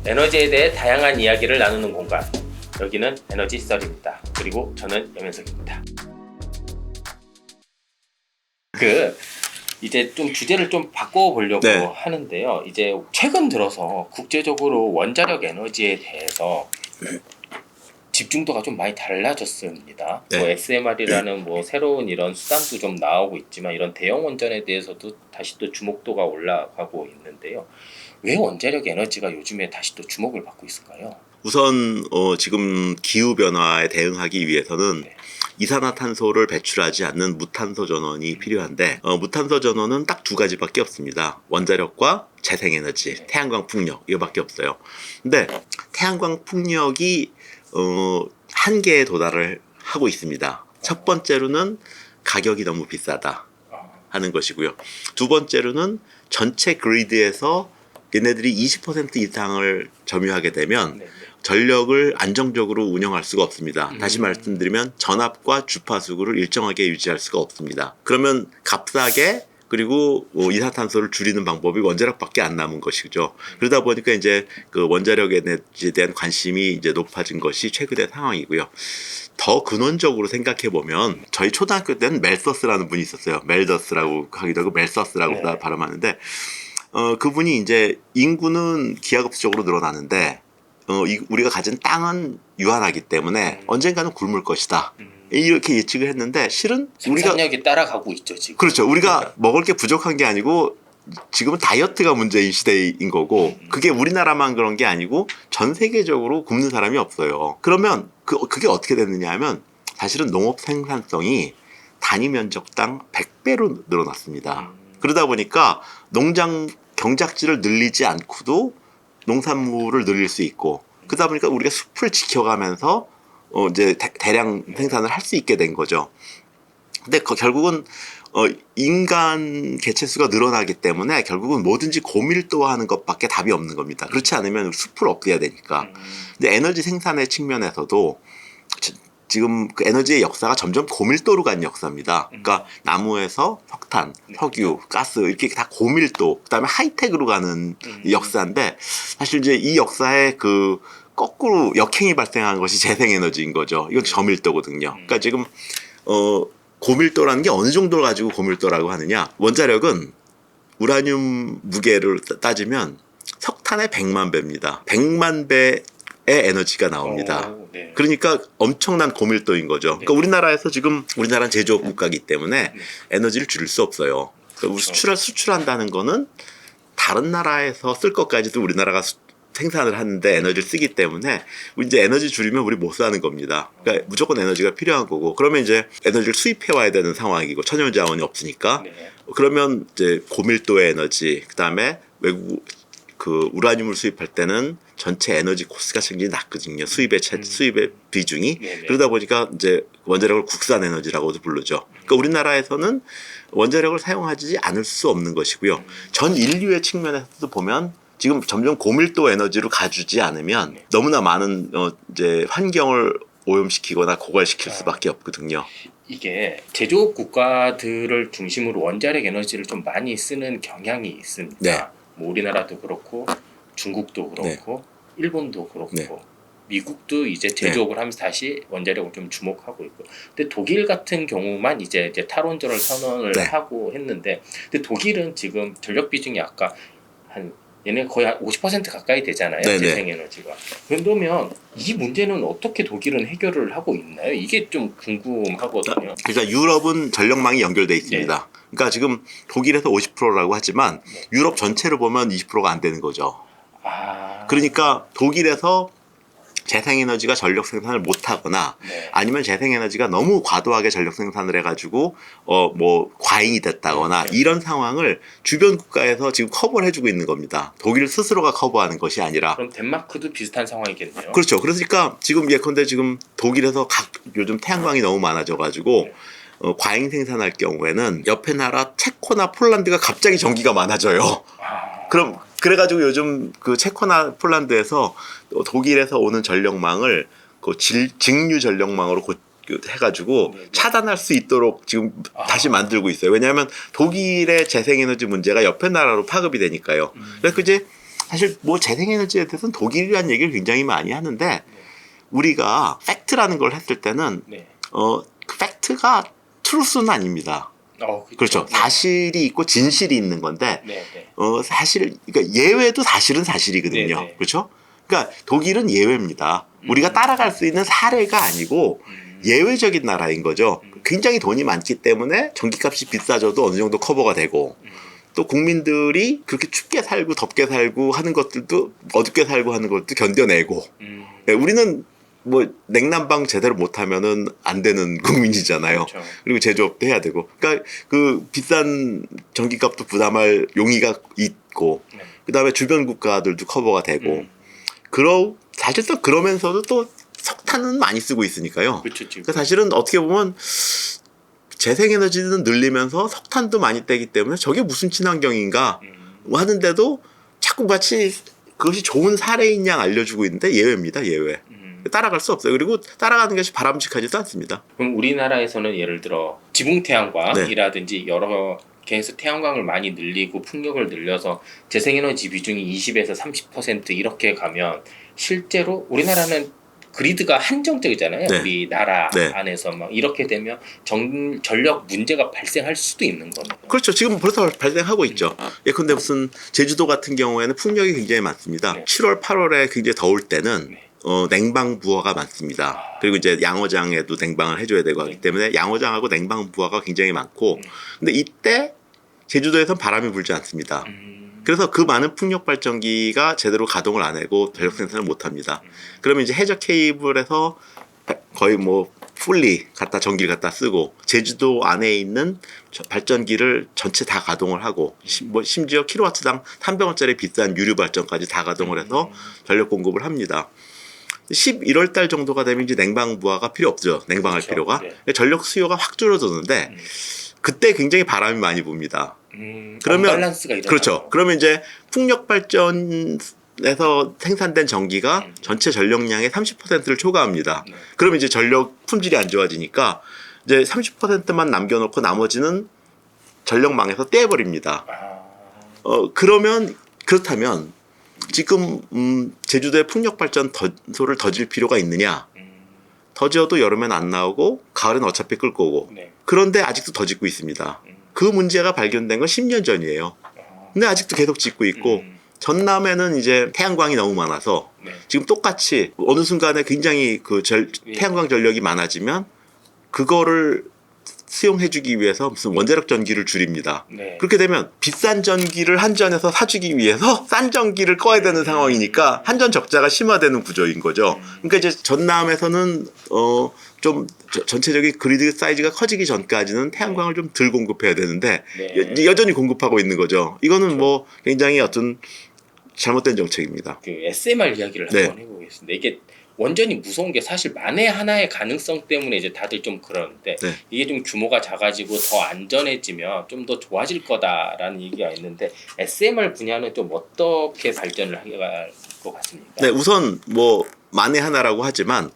에너지에 대해 다양한 이야기를 나누는 공간. 여기는 에너지 썰입니다. 그리고 저는 염현석입니다. 이제 좀 주제를 좀 바꿔보려고 네. 하는데요. 이제 최근 들어서 국제적으로 원자력 에너지에 대해서 집중도가 좀 많이 달라졌습니다. 네. 뭐 SMR이라는 뭐 새로운 이런 수단도 좀 나오고 있지만 이런 대형 원전에 대해서도 다시 또 주목도가 올라가고 있는데요. 왜 원자력 에너지가 요즘에 다시 또 주목을 받고 있을까요? 우선 지금 기후 변화에 대응하기 위해서는 네. 이산화탄소를 배출하지 않는 무탄소 전원이 필요한데 무탄소 전원은 딱 두 가지밖에 없습니다. 원자력과 재생에너지, 네. 태양광 풍력 이거밖에 없어요. 근데 태양광 풍력이 한계에 도달을 하고 있습니다. 첫 번째로는 가격이 너무 비싸다 하는 것이고요. 두 번째로는 전체 그리드에서 얘네들이 20% 이상을 점유하게 되면 네. 전력을 안정적으로 운영할 수가 없습니다. 다시 말씀드리면 전압과 주파수를 일정하게 유지할 수가 없습니다. 그러면 값싸게 그리고 이산화탄소를 줄이는 방법이 원자력밖에 안 남은 것이죠. 그러다 보니까 이제 그 원자력 에너지에 대한 관심이 이제 높아진 것이 최근의 상황이고요. 더 근원적으로 생각해 보면 저희 초등학교 때는 멜서스라는 분이 있었어요. 멜더스라고 하기도 하고 멜서스라고 네. 발음하는데 그분이 이제 인구는 기하급수적으로 늘어나는데 우리가 가진 땅은 유한하기 때문에 언젠가는 굶을 것이다. 이렇게 예측을 했는데 실은 우리가 생산력이 따라가고 있죠 지금. 그렇죠. 우리가 먹을 게 부족한 게 아니고 지금은 다이어트가 문제인 시대인 거고 그게 우리나라만 그런 게 아니고 전 세계적으로 굶는 사람이 없어요. 그러면 그게 어떻게 됐느냐 하면 사실은 농업 생산성이 단위 면적당 100배로 늘어났습니다. 그러다 보니까 농장 경작지를 늘리지 않고도 농산물을 늘릴 수 있고 그러다 보니까 우리가 숲을 지켜가면서 이제 대량 생산을 할 수 있게 된 거죠. 근데 결국은 인간 개체수가 늘어나기 때문에 결국은 뭐든지 고밀도화하는 것밖에 답이 없는 겁니다. 그렇지 않으면 숲을 없애야 되니까. 근데 에너지 생산의 측면에서도 지금 그 에너지의 역사가 점점 고밀도로 간 역사입니다. 그러니까 나무에서 석탄, 석유, 가스 이렇게 다 고밀도, 그다음에 하이텍으로 가는 역사인데 사실 이제 이 역사에 그 거꾸로 역행이 발생한 것이 재생에너지인 거죠. 이건 저밀도거든요. 그러니까 지금 고밀도라는 게 어느 정도를 가지고 고밀도라고 하느냐? 원자력은 우라늄 무게를 따지면 석탄의 100만 배입니다. 100만 배의 에너지가 나옵니다. 네. 그러니까 엄청난 고밀도인 거죠. 그러니까 우리나라에서 지금 우리나라는 제조업 국가이기 때문에 에너지를 줄일 수 없어요. 그러니까 수출한다는 거는 다른 나라에서 쓸 것까지도 우리나라가 생산을 하는데 에너지를 쓰기 때문에 이제 에너지 줄이면 우리 못 사는 겁니다. 그러니까 무조건 에너지가 필요한 거고 그러면 이제 에너지를 수입해 와야 되는 상황이고 천연 자원이 없으니까 그러면 이제 고밀도의 에너지 그다음에 외국 그 우라늄을 수입할 때는 전체 에너지 코스가 굉장히 낮거든요. 수입의 비중이. 그러다 보니까 이제 원자력을 국산 에너지라고도 부르죠. 그러니까 우리나라에서는 원자력을 사용하지 않을 수 없는 것이고요. 전 인류의 측면에서도 보면 지금 점점 고밀도 에너지로 가주지 않으면 너무나 많은 이제 환경을 오염시키거나 고갈시킬 수밖에 없거든요. 이게 제조업 국가들을 중심으로 원자력 에너지를 좀 많이 쓰는 경향이 있습니다. 네. 뭐 우리나라도 그렇고 중국도 그렇고 일본도 그렇고 네. 미국도 이제 제조업을 하면서 다시 원자력을 좀 주목하고 있고. 근데 독일 같은 경우만 이제 탈원전을 선언을 하고 했는데, 근데 독일은 지금 전력 비중이 아까 얘네 거의 한 50% 가까이 되잖아요. 재생에너지가. 그러면 이 문제는 어떻게 독일은 해결을 하고 있나요? 이게 좀 궁금하거든요. 그러니까 유럽은 전력망이 연결돼 있습니다. 그러니까 지금 독일에서 50%라고 하지만 유럽 전체로 보면 20%가 안 되는 거죠. 그러니까 독일에서 재생에너지가 전력 생산을 못하거나 아니면 재생에너지가 너무 과도하게 전력 생산을 해가지고 뭐 과잉이 됐다거나 이런 상황을 주변 국가에서 지금 커버를 해주고 있는 겁니다. 독일 스스로가 커버하는 것이 아니라. 그럼 덴마크도 비슷한 상황이겠네요. 그렇죠. 그러니까 지금 예컨대 지금 독일에서 요즘 태양광이 너무 많아져가지고 과잉 생산할 경우에는 옆에 나라 체코나 폴란드가 갑자기 전기가 많아져요. 그래가지고 요즘 그 체코나 폴란드에서 독일에서 오는 전력망을 그 직류 전력망으로 해가지고 차단할 수 있도록 지금 다시 만들고 있어요. 왜냐하면 독일의 재생에너지 문제가 옆에 나라로 파급이 되니까요. 그래서 이제 사실 뭐 재생에너지에 대해서는 독일이라는 얘기를 굉장히 많이 하는데 우리가 팩트라는 걸 했을 때는 네. 그 팩트가 트루스는 아닙니다. 그렇죠. 네. 사실이 있고 진실이 있는 건데 네, 네. 사실 그러니까 예외도 사실은 사실이거든요. 네, 네. 그렇죠? 그러니까 독일은 예외입니다. 우리가 따라갈 수 있는 사례가 아니고 예외적인 나라인 거죠. 굉장히 돈이 많기 때문에 전기값이 비싸져도 어느 정도 커버가 되고 또 국민들이 그렇게 춥게 살고 덥게 살고 하는 것들도 어둡게 살고 하는 것도 견뎌내고 우리는 뭐 냉난방 제대로 못하면은 안 되는 국민이잖아요. 그렇죠. 그리고 제조업도 해야 되고, 그러니까 그 비싼 전기값도 부담할 용의가 있고, 네. 그다음에 주변 국가들도 커버가 되고, 사실상 그러면서도 또 석탄은 많이 쓰고 있으니까요. 그렇죠. 그러니까 사실은 어떻게 보면 재생에너지는 늘리면서 석탄도 많이 떼기 때문에 저게 무슨 친환경인가 하는데도 자꾸 마치 그것이 좋은 사례인 양 알려주고 있는데 예외입니다. 예외. 따라갈 수 없어요. 그리고 따라가는 것이 바람직하지도 않습니다. 그럼 우리나라에서는 예를 들어 지붕 태양광이라든지 여러 개에서 태양광을 많이 늘리고 풍력을 늘려서 재생에너지 비중이 20에서 30% 이렇게 가면 실제로 우리나라는 그리드가 한정적이잖아요. 네. 우리나라 네. 안에서 막 이렇게 되면 전력 문제가 발생할 수도 있는 거네요. 그렇죠. 지금 벌써 발생하고 있죠. 예컨대 무슨 제주도 같은 경우에는 풍력이 굉장히 많습니다. 네. 7월, 8월에 굉장히 더울 때는 네. 냉방 부하가 많습니다. 그리고 이제 양어장에도 냉방을 해줘야 되고 하기 때문에 양어장하고 냉방 부하가 굉장히 많고, 근데 이때 제주도에선 바람이 불지 않습니다. 그래서 그 많은 풍력 발전기가 제대로 가동을 안 하고 전력 생산을 못 합니다. 그러면 이제 해저 케이블에서 거의 뭐 풀리 전기를 갖다 쓰고 제주도 안에 있는 발전기를 전체 다 가동을 하고 심지어 킬로와트당 300원짜리 비싼 유류 발전까지 다 가동을 해서 전력 공급을 합니다. 11월 달 정도가 되면 이제 냉방 부하가 필요 없죠. 냉방할 그렇죠. 필요가. 네. 전력 수요가 확 줄어드는데 그때 굉장히 바람이 많이 붑니다. 그러면 밸런스가 일어나죠. 그렇죠. 그러면 이제 풍력 발전에서 생산된 전기가 전체 전력량의 30%를 초과합니다. 그러면 이제 전력 품질이 안 좋아지니까 이제 30%만 남겨놓고 나머지는 전력망에서 떼버립니다. 그렇다면 지금 제주도에 풍력 발전소를 더 질 필요가 있느냐? 더 지어도 여름엔 안 나오고 가을엔 어차피 끌 거고. 네. 그런데 아직도 더 짓고 있습니다. 그 문제가 발견된 건 10년 전이에요. 근데 아직도 계속 짓고 있고 전남에는 이제 태양광이 너무 많아서 네. 지금 똑같이 어느 순간에 굉장히 태양광 전력이 많아지면 그거를 수용해주기 위해서 무슨 원자력 전기를 줄입니다. 네. 그렇게 되면 비싼 전기를 한전에서 사주기 위해서 싼 전기를 꺼야 되는 상황이니까 한전 적자가 심화되는 구조인 거죠. 그러니까 이제 전남에서는 좀 전체적인 그리드 사이즈가 커지기 전까지는 태양광을 좀 덜 공급해야 되는데 네. 여전히 공급하고 있는 거죠. 이거는 뭐 굉장히 어떤 잘못된 정책입니다. 그 SMR 이야기를 네. 한번 해보겠습니다. 이게 원전이 무서운 게 사실 만에 하나의 가능성 때문에 이제 다들 좀 그러는데 네. 이게 좀 규모가 작아지고 더 안전해지면 좀 더 좋아질 거다라는 얘기가 있는데 SMR 분야는 좀 어떻게 발전을 할 것 같습니까? 네, 우선 뭐 만에 하나라고 하지만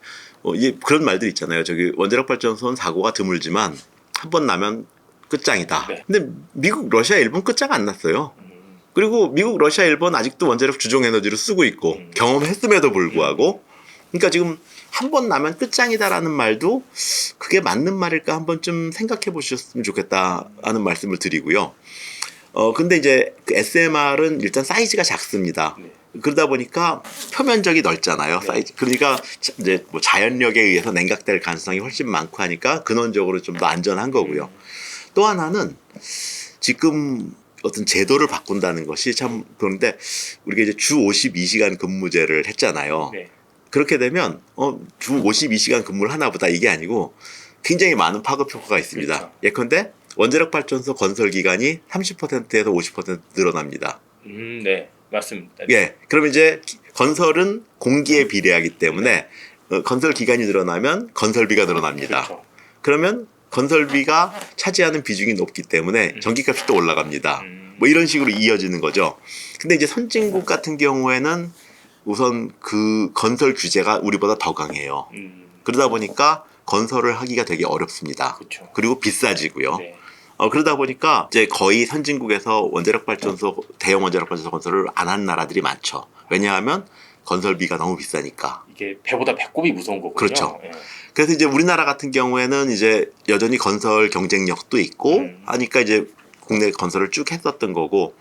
그런 말들 있잖아요. 저기 원자력 발전소는 사고가 드물지만 한 번 나면 끝장이다. 네. 근데 미국, 러시아, 일본 끝장 안 났어요. 그리고 미국, 러시아, 일본 아직도 원자력 주종 에너지를 쓰고 있고 경험했음에도 불구하고 그러니까 지금 한 번 나면 끝장이다라는 말도 그게 맞는 말일까 한번 좀 생각해 보셨으면 좋겠다는 말씀을 드리고요. 근데 이제 그 SMR은 일단 사이즈가 작습니다. 네. 그러다 보니까 표면적이 넓잖아요. 네. 사이즈. 그러니까 이제 뭐 자연력에 의해서 냉각될 가능성이 훨씬 많고 하니까 근원적으로 좀 더 안전한 거고요. 또 하나는 지금 어떤 제도를 바꾼다는 것이 참 그런데 우리가 이제 주 52시간 근무제를 했잖아요. 네. 그렇게 되면 주 52시간 근무를 하나보다 이게 아니고 굉장히 많은 파급 효과가 있습니다. 그렇죠. 예컨대 원자력 발전소 건설 기간이 30%에서 50% 늘어납니다. 네, 맞습니다. 예, 그럼 이제 건설은 공기에 비례하기 때문에 건설 기간이 늘어나면 건설비가 늘어납니다. 그렇죠. 그러면 건설비가 차지하는 비중이 높기 때문에 전기값이 또 올라갑니다. 뭐 이런 식으로 이어지는 거죠. 근데 이제 선진국 같은 경우에는 우선 그 건설 규제가 우리보다 더 강해요. 그러다 보니까 건설을 하기가 되게 어렵습니다. 그렇죠. 그리고 비싸지고요. 네. 그러다 보니까 이제 거의 선진국에서 원자력 발전소, 대형 원자력 발전소 건설을 안 한 나라들이 많죠. 왜냐하면 건설비가 너무 비싸니까. 이게 배보다 배꼽이 무서운 거군요. 그렇죠. 예. 그래서 이제 우리나라 같은 경우에는 이제 여전히 건설 경쟁력도 있고 하니까 이제 국내 건설을 쭉 했었던 거고,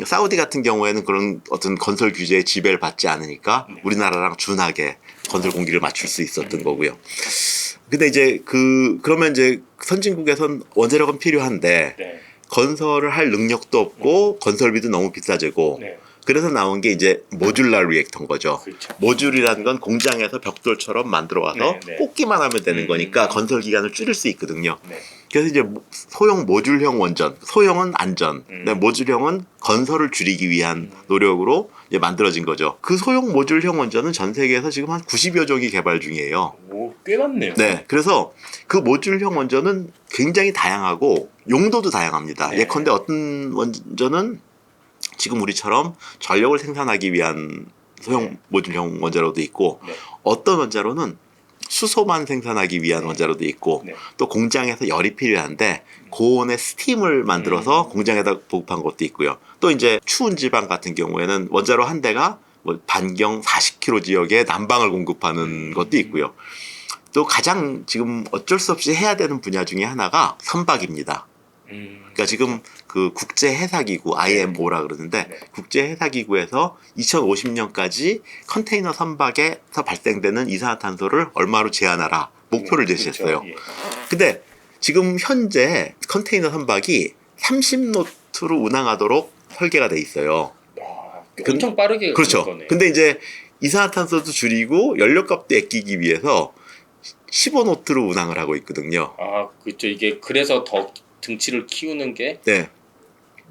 사우디 같은 경우에는 그런 어떤 건설 규제의 지배를 받지 않으니까 우리나라랑 준하게 건설 공기를 맞출 수 있었던 거고요. 근데 이제 그러면 이제 선진국에선 원자력은 필요한데 네. 건설을 할 능력도 없고 건설비도 너무 비싸지고 네. 그래서 나온 게 이제 모듈라 리액터인 거죠. 그렇죠. 모듈이라는 건 공장에서 벽돌처럼 만들어 와서 네, 네. 꽂기만 하면 되는 거니까 건설 기간을 줄일 수 있거든요. 네. 그래서 이제 소형 모듈형 원전, 소형은 안전, 모듈형은 건설을 줄이기 위한 노력으로 이제 만들어진 거죠. 그 소형 모듈형 원전은 전 세계에서 지금 한 90여 종이 개발 중이에요. 오, 꽤 많네요. 네, 그래서 그 모듈형 원전은 굉장히 다양하고 용도도 다양합니다. 네. 예컨대 어떤 원전은 지금 우리처럼 전력을 생산하기 위한 소형 모듈형 원자로도 있고 네. 어떤 원자로는 수소만 생산하기 위한 원자로도 있고 네. 또 공장에서 열이 필요한데 고온의 스팀을 만들어서 공장에다 보급한 것도 있고요. 또 이제 추운 지방 같은 경우에는 원자로 한 대가 뭐 반경 40km 지역에 난방을 공급하는 것도 있고요. 또 가장 지금 어쩔 수 없이 해야 되는 분야 중에 하나가 선박입니다. 그러니까 지금 그 국제해사기구 IMO라 그러는데 네. 국제해사기구에서 2050년까지 컨테이너 선박에서 발생되는 이산화탄소를 얼마로 제한하라 목표를 제시했어요. 그렇죠. 예. 근데 지금 현재 컨테이너 선박이 30노트로 운항하도록 설계가 돼 있어요. 엄청 빠르게 그렇죠. 가는 거네요. 근데 이제 이산화탄소도 줄이고 연료값도 아끼기 위해서 15노트로 운항을 하고 있거든요. 아, 그렇죠. 이게 그래서 더 등치를 키우는 게 네.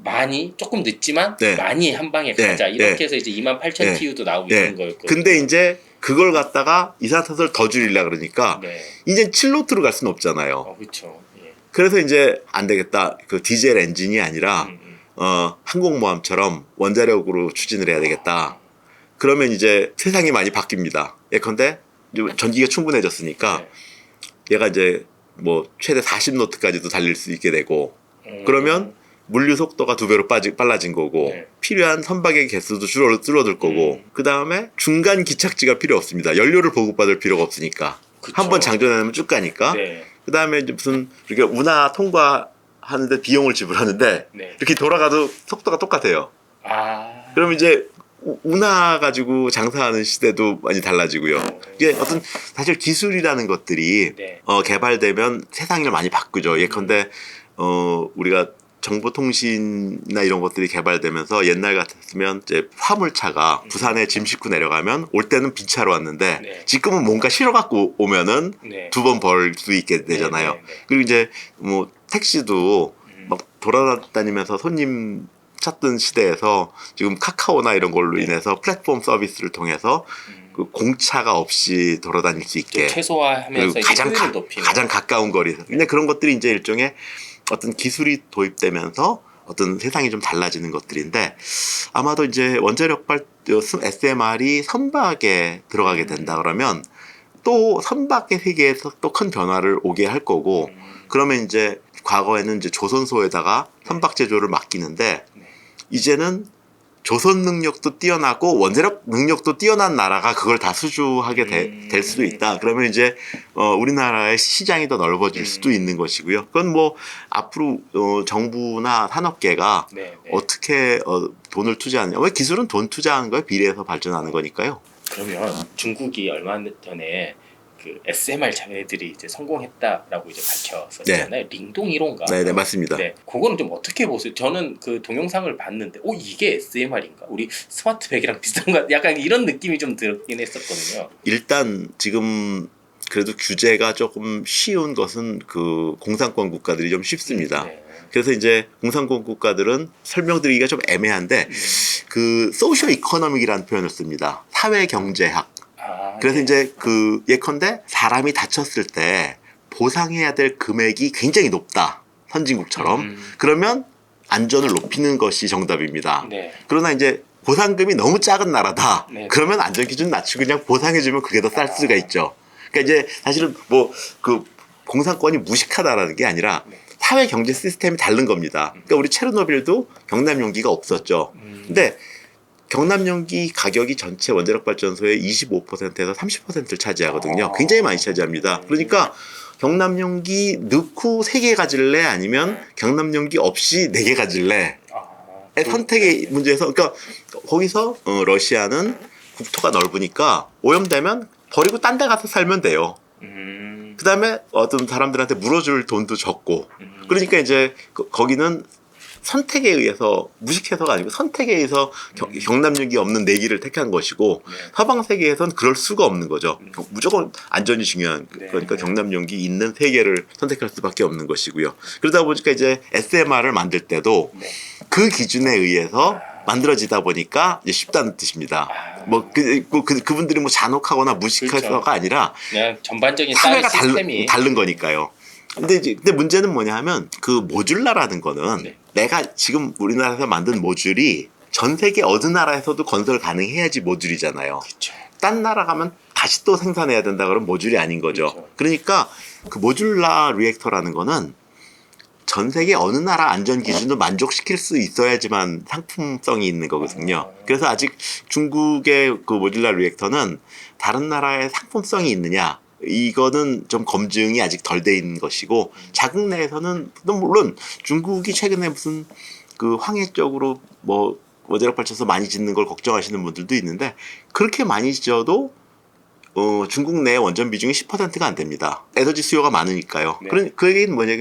많이 조금 늦지만 네. 많이 한 방에 네. 가자 이렇게 네. 해서 이제 28,000 네. TU도 나오고 네. 있는 거였거든요. 근데 이제 그걸 갖다가 이산화탄소를 더 줄이려 그러니까 네. 이제 7노트로 갈 수는 없잖아요. 그렇죠. 예. 그래서 이제 안 되겠다. 그 디젤 엔진이 아니라 항공모함처럼 원자력으로 추진을 해야 되겠다. 그러면 이제 세상이 많이 바뀝니다. 예컨대 이제 전기가 충분해졌으니까 네. 얘가 이제 뭐 최대 40노트까지도 달릴 수 있게 되고 그러면 물류 속도가 2배로 빨라진 거고 네. 필요한 선박의 개수도 줄어들 거고 그 다음에 중간 기착지가 필요 없습니다. 연료를 보급받을 필요가 없으니까 그쵸. 한 번 장전하면 쭉 가니까 네. 그 다음에 이제 무슨 이렇게 운하 통과하는데 비용을 지불하는데 네. 이렇게 돌아가도 속도가 똑같아요. 아. 그럼 이제 운하 가지고 장사하는 시대도 많이 달라지고요. 이게 어떤 사실 기술이라는 것들이 네. 개발되면 세상을 많이 바꾸죠. 예컨대 우리가 정보통신이나 이런 것들이 개발되면서 옛날 같았으면 이제 화물차가 부산에 짐 싣고 내려가면 올 때는 빈차로 왔는데 네. 지금은 뭔가 실어 갖고 오면은 네. 2번 벌 수 있게 되잖아요. 네, 네, 네. 그리고 이제 뭐 택시도 막 돌아다니면서 손님 찾던 시대에서 지금 카카오나 이런 걸로 인해서 플랫폼 서비스를 통해서 그 공차가 없이 돌아다닐 수 있게 최소화하면서 그리고 효율을 높이는 가장 가까운 거리에서 근데 그런 것들이 이제 일종의 어떤 기술이 도입되면서 어떤 세상이 좀 달라지는 것들인데 아마도 이제 원자력 SMR이 선박에 들어가게 된다 그러면 또 선박의 세계에서 또 큰 변화를 오게 할 거고 그러면 이제 과거에는 이제 조선소에다가 선박 제조를 맡기는데 이제는 조선 능력도 뛰어나고 원자력 능력도 뛰어난 나라가 그걸 다 수주하게 될 수도 있다. 그러면 이제 우리나라의 시장이 더 넓어질 수도 있는 것이고요. 그건 뭐 앞으로 정부나 산업계가 네, 네. 어떻게 돈을 투자하느냐. 왜 기술은 돈 투자하는 거에 비례해서 발전하는 거니까요. 그러면 중국이 얼마 전에 그 SMR 자매들이 이제 성공했다라고 이제 밝혔었잖아요. 링동 1호인가? 네, 맞습니다. 네, 그거는 좀 어떻게 보세요? 저는 그 동영상을 봤는데, 이게 SMR인가? 우리 스마트 백이랑 비슷한가? 약간 이런 느낌이 좀 들긴 했었거든요. 일단 지금 그래도 규제가 조금 쉬운 것은 그 공산권 국가들이 좀 쉽습니다. 네. 그래서 이제 공산권 국가들은 설명드리기가 좀 애매한데 그 소셜 이코노믹이라는 표현을 씁니다. 사회 경제학. 그래서 네. 이제 그 예컨대 사람이 다쳤을 때 보상해야 될 금액이 굉장히 높다. 선진국처럼. 그러면 안전을 높이는 것이 정답입니다. 네. 그러나 이제 보상금이 너무 작은 나라다. 네. 그러면 안전 기준 낮추고 그냥 보상해주면 그게 더 쌀 수가 있죠. 그러니까 이제 사실은 뭐 그 공산권이 무식하다라는 게 아니라 사회 경제 시스템이 다른 겁니다. 그러니까 우리 체르노빌도 경남 용기가 없었죠. 근데 경남 용기 가격이 전체 원자력 발전소의 25%에서 30%를 차지하거든요. 굉장히 많이 차지합니다. 그러니까 경남 용기 넣고 3개 가질래 아니면 경남 용기 없이 4개 가질래? 선택의 문제에서 그러니까 거기서 러시아는 국토가 넓으니까 오염되면 버리고 딴 데 가서 살면 돼요. 그다음에 어떤 사람들한테 물어줄 돈도 적고 그러니까 이제 거기는 선택에 의해서 무식해서가 아니고 선택에 의해서 경남용기 없는 내기를 택한 것이고 서방 세계에서는 그럴 수가 없는 거죠. 무조건 안전이 중요한 그러니까 경남용기 있는 세계를 선택할 수밖에 없는 것이고요. 그러다 보니까 이제 SMR을 만들 때도 그 기준에 의해서 만들어지다 보니까 이제 쉽다는 뜻입니다. 뭐 그분들이 뭐 잔혹하거나 무식해서가 그렇죠. 아니라 그냥 전반적인 사회가 시스템이 다른 거니까요. 근데 문제는 뭐냐 하면 그 모듈라라는 거는 내가 지금 우리나라에서 만든 모듈이 전 세계 어느 나라에서도 건설 가능해야지 모듈이잖아요. 그렇죠. 딴 나라 가면 다시 또 생산해야 된다 그러면 모듈이 아닌 거죠. 그렇죠. 그러니까 그 모듈라 리액터라는 거는 전 세계 어느 나라 안전 기준도 만족시킬 수 있어야지만 상품성이 있는 거거든요. 그래서 아직 중국의 그 모듈라 리액터는 다른 나라의 상품성이 있느냐 이거는 좀 검증이 아직 덜 돼 있는 것이고 자국 내에서는 물론 중국이 최근에 무슨 그 황해 쪽으로 뭐 원자력 발전소 많이 짓는 걸 걱정하시는 분들도 있는데 그렇게 많이 지어도 중국 내 원전 비중이 10%가 안 됩니다. 에너지 수요가 많으니까요. 그 얘기는 뭐냐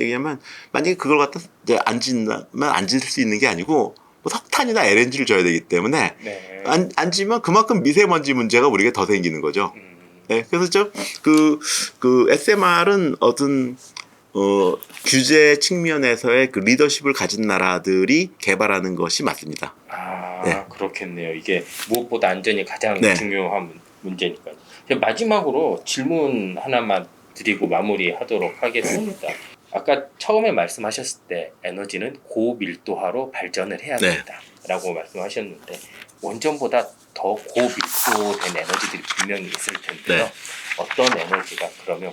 얘기냐면 만약에 그걸 갖다 이제 안 짓면 안 짓을 수 있는 게 아니고 뭐 석탄이나 LNG를 줘야 되기 때문에 안 지면 그만큼 미세먼지 문제가 우리가 더 생기는 거죠. 네, 그래서 그 SMR은 어떤 규제 측면에서의 그 리더십을 가진 나라들이 개발하는 것이 맞습니다. 그렇겠네요. 이게 무엇보다 안전이 가장 중요한 문제니까요. 마지막으로 질문 하나만 드리고 마무리하도록 하겠습니다. 아까 처음에 말씀하셨을 때 에너지는 고밀도화로 발전을 해야 된다라고 말씀하셨는데 원전보다 더 고밀도된 에너지들이 분명히 있을 텐데요. 어떤 에너지가 그러면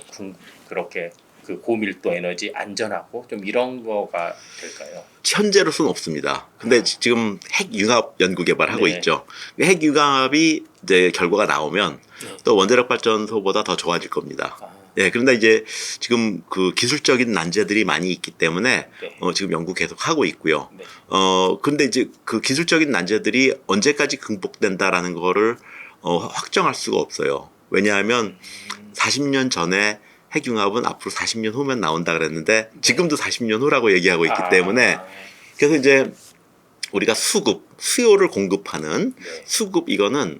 그렇게 그 고밀도 에너지 안전하고 좀 이런 거가 될까요? 현재로서는 없습니다. 근데 지금 핵융합 연구 개발하고 있죠. 핵융합이 이제 결과가 나오면 또 원자력 발전소보다 더 좋아질 겁니다. 그런데 이제 지금 그 기술적인 난제들이 많이 있기 때문에 지금 연구 계속 하고 있고요. 근데 이제 그 기술적인 난제들이 언제까지 극복된다라는 거를 확정할 수가 없어요. 왜냐하면 40년 전에 핵융합은 앞으로 40년 후면 나온다 그랬는데 지금도 40년 후라고 얘기하고 있기 때문에 그래서 이제 우리가 수요를 공급하는 수급 이거는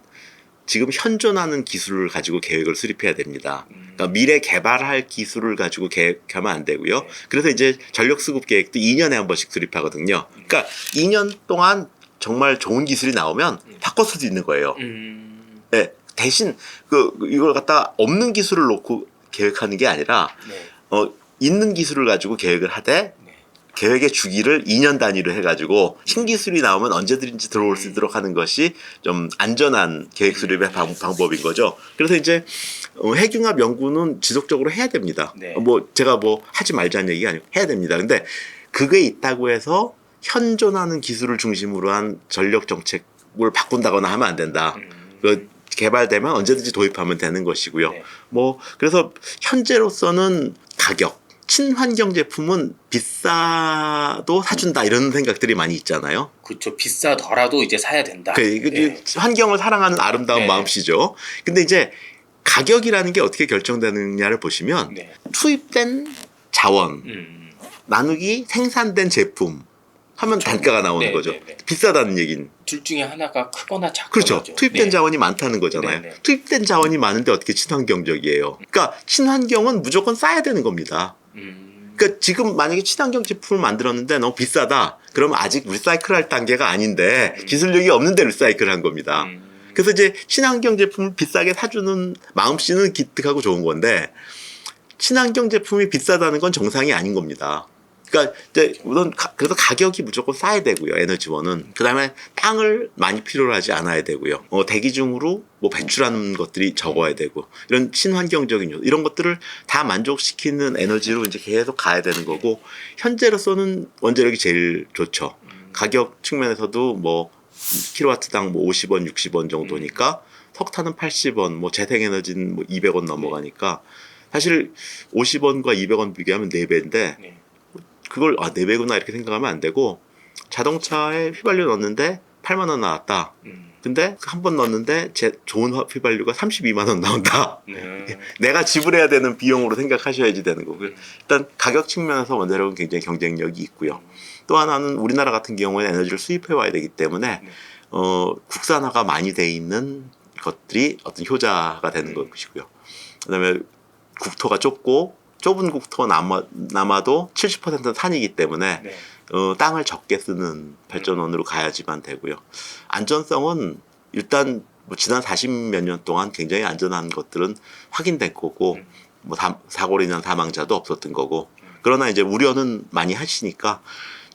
지금 현존하는 기술을 가지고 계획을 수립해야 됩니다. 그러니까 미래 개발할 기술을 가지고 계획하면 안 되고요. 그래서 이제 전력 수급 계획도 2년에 한 번씩 수립하거든요. 그러니까 2년 동안 정말 좋은 기술이 나오면 바꿀 수도 있는 거예요. 대신 이걸 갖다가 없는 기술을 놓고 계획하는 게 아니라 있는 기술을 가지고 계획을 하되 계획의 주기를 2년 단위로 해가지고 신기술이 나오면 언제든지 들어올 수 있도록 하는 것이 좀 안전한 계획 수립의 방법인 거죠. 그래서 이제 핵융합 연구는 지속적으로 해야 됩니다. 뭐 제가 뭐 하지 말자는 얘기가 아니고 해야 됩니다. 근데 그게 있다고 해서 현존하는 기술을 중심으로 한 전력 정책을 바꾼다거나 하면 안 된다. 개발되면 언제든지 도입하면 되는 것이고요. 뭐 그래서 현재로서는 가격, 친환경 제품은 비싸도 사준다 이런 생각들이 많이 있잖아요. 그렇죠. 비싸더라도 이제 사야 된다. 환경을 사랑하는 아름다운 마음씨죠. 근데 이제 가격이라는 게 어떻게 결정되느냐를 보시면 투입된 자원 나누기 생산된 제품 하면 단가가 나오는 거죠. 비싸다는 얘기는. 둘 중에 하나가 크거나 작거나. 그렇죠. 투입된 자원이 많다는 거잖아요. 투입된 자원이 많은데 어떻게 친환경적이에요. 그러니까 친환경은 무조건 싸야 되는 겁니다. 그러니까 지금 만약에 친환경 제품을 만들었는데 너무 비싸다. 그러면 아직 리사이클할 단계가 아닌데 기술력이 없는데 리사이클한 겁니다. 그래서 이제 친환경 제품을 비싸게 사주는 마음씨는 기특하고 좋은 건데 친환경 제품이 비싸다는 건 정상이 아닌 겁니다. 그러니까 이제 우선 그래서 가격이 무조건 싸야 되고요. 에너지원은. 그다음에 땅을 많이 필요로 하지 않아야 되고요. 대기 중으로 뭐 배출하는 것들이 적어야 되고 이런 친환경적인 요소 이런 것들을 다 만족시키는 에너지로 이제 계속 가야 되는 거고 현재로서는 원자력이 제일 좋죠. 가격 측면에서도 뭐 킬로와트당 뭐 50원, 60원 정도니까 석탄은 80원, 뭐 재생에너지는 뭐 200원 넘어가니까 사실 50원과 200원 비교하면 4배인데 네. 그걸 4배구나 이렇게 생각하면 안 되고 자동차에 휘발유 넣었는데 8만 원 나왔다. 근데 한 번 넣었는데 제 좋은 휘발유가 32만 원 나온다. 내가 지불해야 되는 비용으로 생각하셔야지 되는 거고요. 일단 가격 측면에서 원자력은 굉장히 경쟁력이 있고요. 또 하나는 우리나라 같은 경우에는 에너지를 수입해 와야 되기 때문에 국산화가 많이 돼 있는 것들이 어떤 효자가 되는 것이고요. 그다음에 국토가 좁은 국토가 남아도 70%는 산이기 때문에 네. 땅을 적게 쓰는 발전원으로 가야지만 되고요. 안전성은 일단 뭐 지난 40몇 년 동안 굉장히 안전한 것들은 확인된 거고 뭐 사고로 인한 사망자도 없었던 거고 그러나 이제 우려는 많이 하시니까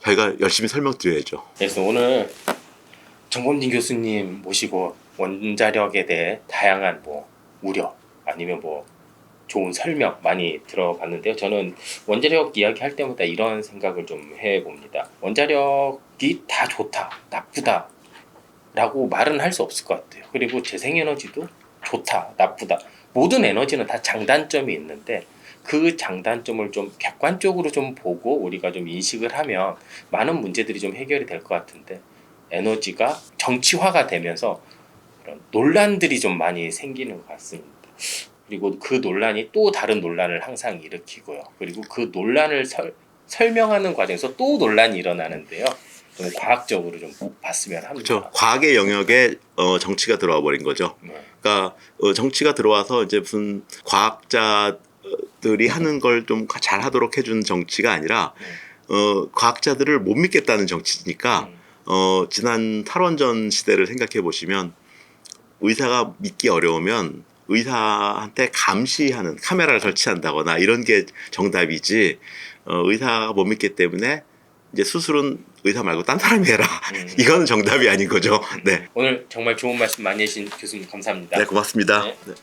저희가 열심히 설명드려야죠. 그래서 오늘 정범진 교수님 모시고 원자력에 대해 다양한 뭐 우려 아니면 뭐 좋은 설명 많이 들어봤는데요. 저는 원자력 이야기할 때마다 이런 생각을 좀 해봅니다. 원자력이 다 좋다, 나쁘다 라고 말은 할 수 없을 것 같아요. 그리고 재생에너지도 좋다, 나쁘다. 모든 에너지는 다 장단점이 있는데 그 장단점을 좀 객관적으로 좀 보고 우리가 좀 인식을 하면 많은 문제들이 좀 해결이 될 것 같은데 에너지가 정치화가 되면서 그런 논란들이 좀 많이 생기는 것 같습니다. 그리고 그 논란이 또 다른 논란을 항상 일으키고요. 그리고 그 논란을 설명하는 과정에서 또 논란이 일어나는데요. 좀 과학적으로 좀 봤으면 합니다. 그렇죠. 과학의 영역에 정치가 들어와 버린 거죠. 네. 그러니까 정치가 들어와서 이제 무슨 과학자들이 하는 걸 좀 잘하도록 해주는 정치가 아니라 과학자들을 못 믿겠다는 정치니까 지난 탈원전 시대를 생각해 보시면 의사가 믿기 어려우면 의사한테 감시하는 카메라를 설치한다거나 이런 게 정답이지 의사가 못 믿기 때문에 이제 수술은 의사 말고 딴 사람이 해라. 이거는 정답이 아닌 거죠. 네. 오늘 정말 좋은 말씀 많이 해주신 교수님 감사합니다. 네, 고맙습니다. 네. 네.